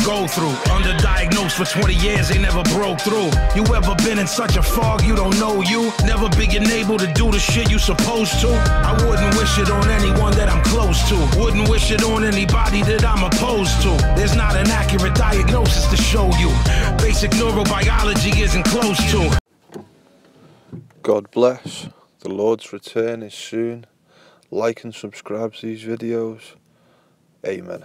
go through. Underdiagnosed for 20 years, they never broke through. You ever been in such a fog you don't know you? Never being able to do the shit you supposed to? I wouldn't wish it on anyone that I'm close to. Wouldn't wish it on anybody that I'm opposed to. There's not an accurate diagnosis to show you. Basic neurobiology isn't close to. God bless. The Lord's return is soon. Like and subscribe to these videos. Amen.